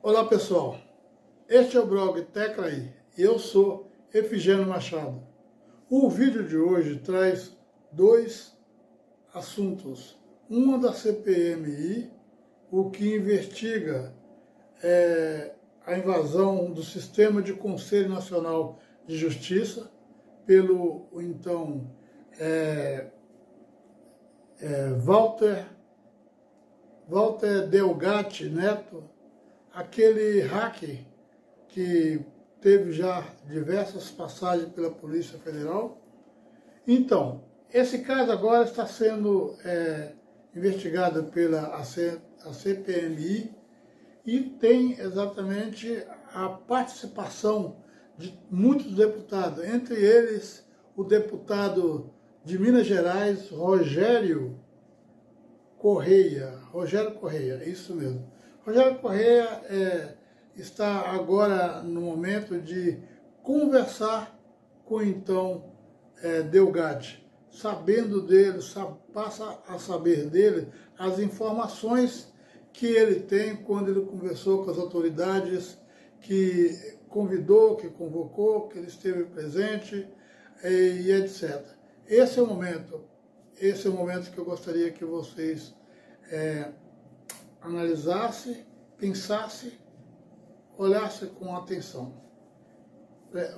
Olá pessoal, este é o blog Teclaí e eu sou Efigênio Machado. O vídeo de hoje traz dois assuntos. Uma da CPMI, o que investiga a invasão do sistema de Conselho Nacional de Justiça pelo então Walter Delgatti Neto, aquele hacker que teve já diversas passagens pela Polícia Federal. Então, esse caso agora está sendo investigado pela CPMI e tem exatamente a participação de muitos deputados, entre eles o deputado de Minas Gerais, Rogério Correia, isso mesmo. Rogério Correia está agora no momento de conversar com então Delgatti, sabendo dele, passa a saber dele as informações que ele tem quando ele conversou com as autoridades, que convidou, que convocou, que ele esteve presente e etc. Esse é o momento que eu gostaria que vocês analisassem, pensassem, olhassem com atenção.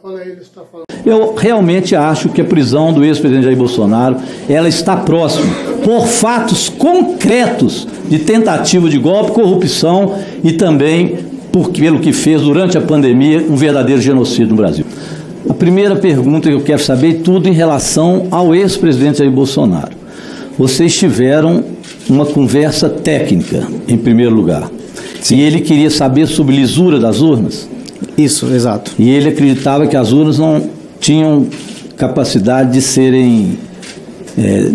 Olha, ele está falando. Eu realmente acho que a prisão do ex-presidente Jair Bolsonaro, ela está próxima, por fatos concretos de tentativa de golpe, corrupção e também pelo que fez durante a pandemia um verdadeiro genocídio no Brasil. A primeira pergunta que eu quero saber é tudo em relação ao ex-presidente Jair Bolsonaro. Vocês tiveram uma conversa técnica, em primeiro lugar. Sim. E ele queria saber sobre lisura das urnas? Isso, exato. E ele acreditava que as urnas não tinham capacidade de serem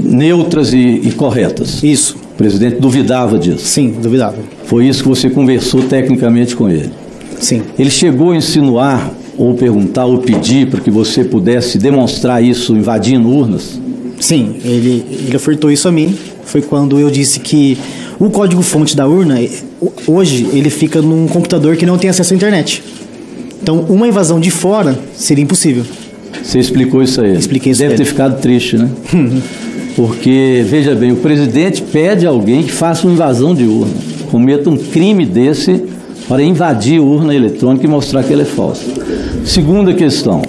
neutras e corretas. Isso. O presidente duvidava disso? Sim, duvidava. Foi isso que você conversou tecnicamente com ele? Sim. Ele chegou a insinuar, ou perguntar, ou pedir para que você pudesse demonstrar isso invadindo urnas? Sim, ele ofertou isso a mim. Foi quando eu disse que o código-fonte da urna, hoje, ele fica num computador que não tem acesso à internet. Então, uma invasão de fora seria impossível. Você explicou isso a ele? Expliquei isso a ele. Deve ter ficado triste, né? Porque, veja bem, o presidente pede a alguém que faça uma invasão de urna, cometa um crime desse para invadir urna eletrônica e mostrar que ela é falsa. Segunda questão,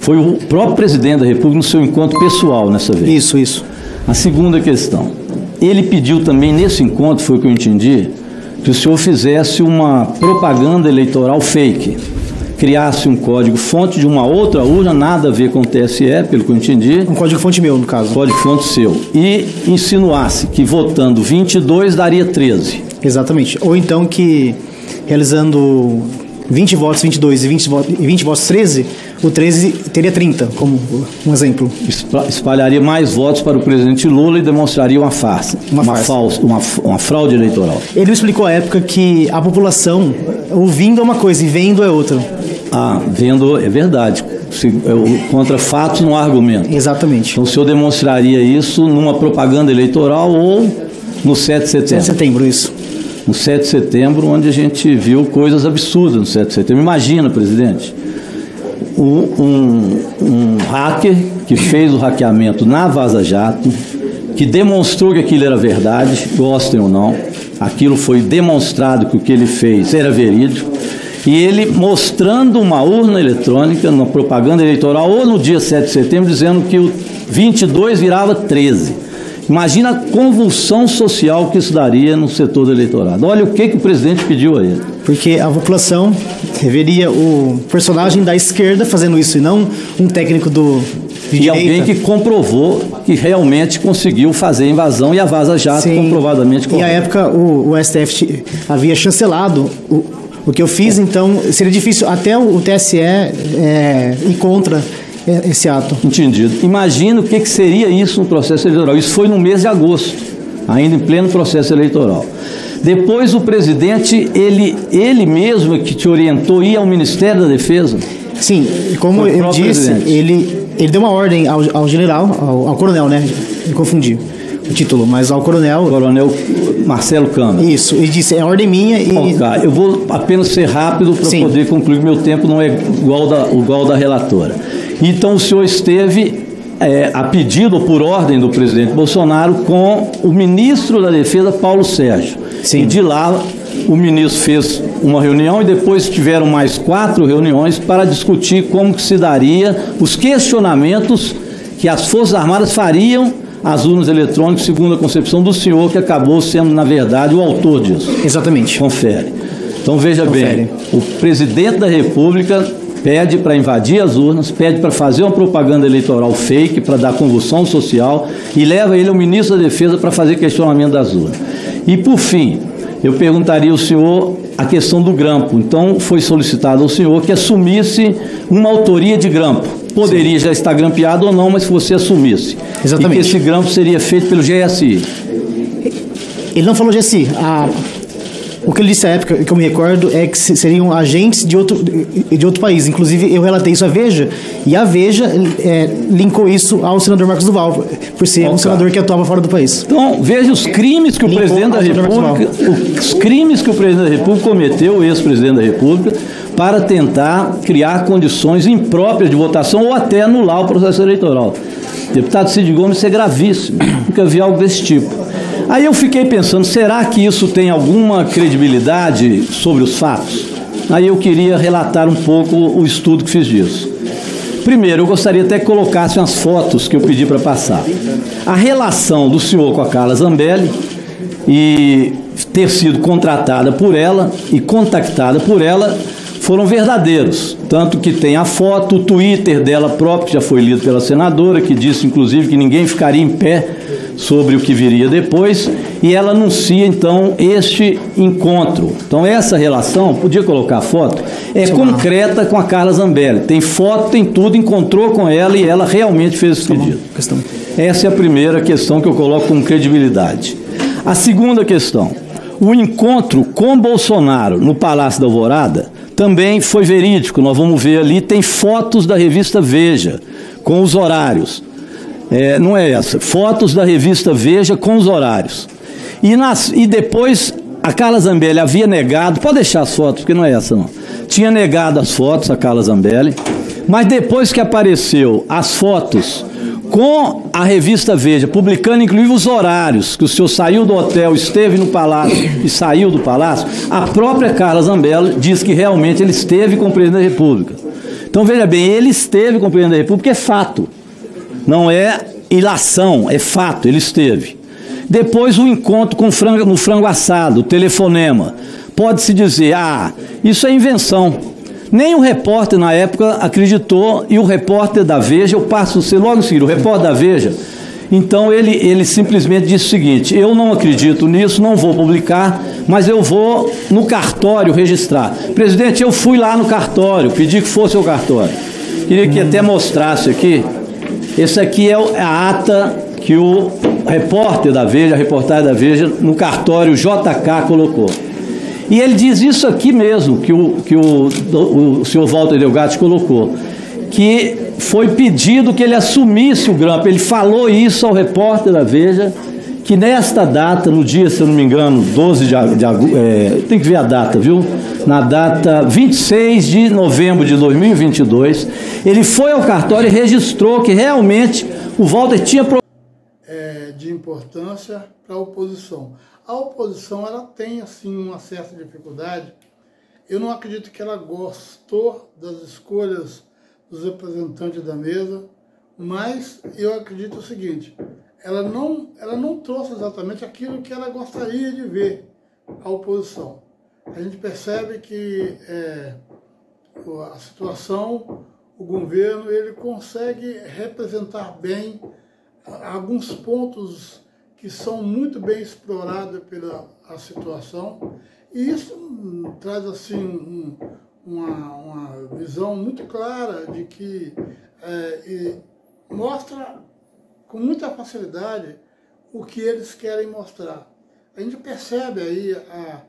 foi o próprio presidente da República no seu encontro pessoal nessa vez. Isso. A segunda questão, ele pediu também nesse encontro, foi o que eu entendi, que o senhor fizesse uma propaganda eleitoral fake, criasse um código-fonte de uma outra urna, nada a ver com o TSE, pelo que eu entendi. Um código-fonte meu, no caso. Código-fonte seu. E insinuasse que votando 22 daria 13. Exatamente. Ou então que realizando 20 votos 22 e 20 votos 13, o 13 teria 30, como um exemplo. Espalharia mais votos para o presidente Lula e demonstraria uma farsa. Uma fraude eleitoral. Ele me explicou à época que a população, ouvindo é uma coisa e vendo é outra. Vendo é verdade. Contra fatos não há argumento. Exatamente. Então o senhor demonstraria isso numa propaganda eleitoral ou no 7 de setembro? 7 de setembro, isso. No 7 de setembro, onde a gente viu coisas absurdas no 7 de setembro. Imagina, presidente, um hacker que fez o hackeamento na Vaza Jato, que demonstrou que aquilo era verdade, gostem ou não, aquilo foi demonstrado que o que ele fez era verídico, e ele mostrando uma urna eletrônica, numa propaganda eleitoral, ou no dia 7 de setembro, dizendo que o 22 virava 13. Imagina a convulsão social que isso daria no setor do eleitorado. Olha o que o presidente pediu a ele. Porque a população veria o personagem da esquerda fazendo isso e não um técnico de direita. Alguém que comprovou que realmente conseguiu fazer a invasão e a Vaza Jato comprovadamente correta. E à época o STF havia chancelado o que eu fiz, então seria difícil até o TSE ir contra esse ato. Entendido. Imagina o que seria isso no processo eleitoral. Isso foi no mês de agosto, ainda em pleno processo eleitoral. Depois o presidente, ele mesmo que te orientou a ir ao Ministério da Defesa? Sim, como eu disse, ele deu uma ordem ao general, ao coronel, né? Me confundi. o título, mas ao coronel... Coronel Marcelo Câmara. Isso, ele disse, é ordem minha e... Bom, tá, eu vou apenas ser rápido para poder concluir, meu tempo não é igual da relatora. Então o senhor esteve, a pedido ou por ordem do presidente Bolsonaro, com o ministro da Defesa, Paulo Sérgio. Sim. E de lá o ministro fez uma reunião e depois tiveram mais 4 reuniões para discutir como que se daria os questionamentos que as Forças Armadas fariam às urnas eletrônicas, segundo a concepção do senhor, que acabou sendo, na verdade, o autor disso. Exatamente. Confere. Então, veja bem, o presidente da República pede para invadir as urnas, pede para fazer uma propaganda eleitoral fake, para dar convulsão social, e leva ele ao ministro da Defesa para fazer questionamento das urnas. E, por fim, eu perguntaria ao senhor a questão do grampo. Então, foi solicitado ao senhor que assumisse uma autoria de grampo. Poderia já estar grampeado ou não, mas que você assumisse. Exatamente. E que esse grampo seria feito pelo GSI. Ele não falou GSI. O que ele disse à época, que eu me recordo, é que seriam agentes de outro país. Inclusive, eu relatei isso à Veja, e a Veja linkou isso ao senador Marcos Duval, por ser um senador que atuava fora do país. Então, veja os crimes que o presidente da República, cometeu, o ex-presidente da República, para tentar criar condições impróprias de votação ou até anular o processo eleitoral. Deputado Cid Gomes, isso é gravíssimo. Nunca vi algo desse tipo. Aí eu fiquei pensando, será que isso tem alguma credibilidade sobre os fatos? Aí eu queria relatar um pouco o estudo que fiz disso. Primeiro, eu gostaria até que colocassem as fotos que eu pedi para passar. A relação do senhor com a Carla Zambelli e ter sido contratada por ela e contactada por ela foram verdadeiros. Tanto que tem a foto, o Twitter dela própria, que já foi lido pela senadora, que disse, inclusive, que ninguém ficaria em pé sobre o que viria depois, e ela anuncia, então, este encontro. Então, essa relação, podia colocar a foto, é concreta com a Carla Zambelli. Tem foto, tem tudo, encontrou com ela e ela realmente fez esse pedido. Essa é a primeira questão que eu coloco com credibilidade. A segunda questão, o encontro com Bolsonaro no Palácio da Alvorada também foi verídico. Nós vamos ver ali, tem fotos da revista Veja com os horários. Não é essa, fotos da revista Veja com os horários. E depois a Carla Zambelli havia negado, pode deixar as fotos, porque não é essa não, tinha negado as fotos, a Carla Zambelli, mas depois que apareceu as fotos com a revista Veja, publicando inclusive os horários, que o senhor saiu do hotel, esteve no palácio e saiu do palácio, a própria Carla Zambelli diz que realmente ele esteve com o presidente da República. Então veja bem, ele esteve com o presidente da República, é fato. Não é ilação, é fato, ele esteve. Depois o encontro no frango assado, o telefonema. Pode-se dizer, isso é invenção. Nem o repórter na época acreditou, e o repórter da Veja, eu passo a ser logo em seguida, o repórter da Veja, então ele simplesmente disse o seguinte, eu não acredito nisso, não vou publicar, mas eu vou no cartório registrar. Presidente, eu fui lá no cartório, pedi que fosse o cartório. Queria que até mostrasse aqui. Esse aqui é a ata que o repórter da Veja, a reportagem da Veja, no cartório JK colocou. E ele diz isso aqui mesmo, que o senhor Walter Delgatti colocou, que foi pedido que ele assumisse o grampo. Ele falou isso ao repórter da Veja, que nesta data, no dia, se eu não me engano, 12 de agosto, tem que ver a data, viu? Na data 26 de novembro de 2022, ele foi ao cartório e registrou que realmente o Walter tinha... de importância para a oposição. A oposição, ela tem, assim, uma certa dificuldade. Eu não acredito que ela gostou das escolhas dos representantes da mesa, mas eu acredito o seguinte, ela não trouxe exatamente aquilo que ela gostaria de ver, a oposição. A gente percebe que a situação, o governo, ele consegue representar bem alguns pontos que são muito bem explorados pela situação, e isso traz assim uma visão muito clara de que mostra com muita facilidade o que eles querem mostrar. A gente percebe aí a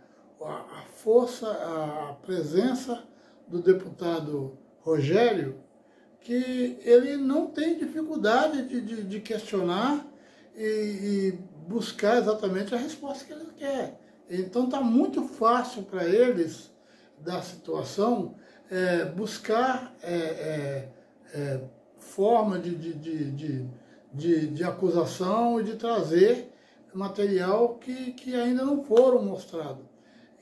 força, a presença do deputado Rogério, que ele não tem dificuldade de questionar e buscar exatamente a resposta que eles querem. Então está muito fácil para eles, da situação, buscar forma de acusação e de trazer material que ainda não foram mostrados.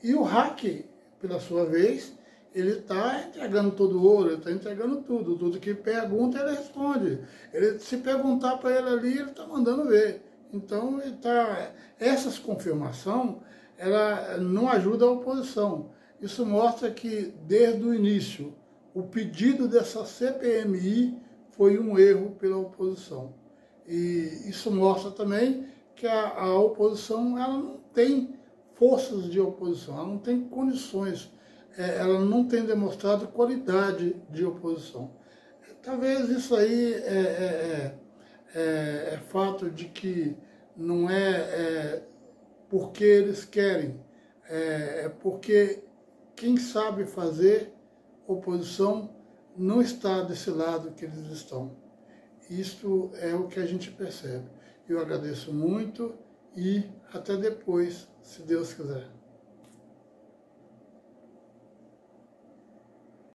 E o hack, pela sua vez, ele está entregando todo o ouro, ele está entregando tudo que pergunta ele responde. Se perguntar para ele ali, ele está mandando ver. Então, essas confirmações, ela não ajuda a oposição. Isso mostra que, desde o início, o pedido dessa CPMI foi um erro pela oposição. E isso mostra também que a oposição ela não tem forças de oposição, ela não tem condições, ela não tem demonstrado qualidade de oposição. Talvez isso aí é fato de que não é porque eles querem, é porque quem sabe fazer oposição não está desse lado que eles estão. Isso é o que a gente percebe. Eu agradeço muito e até depois, se Deus quiser.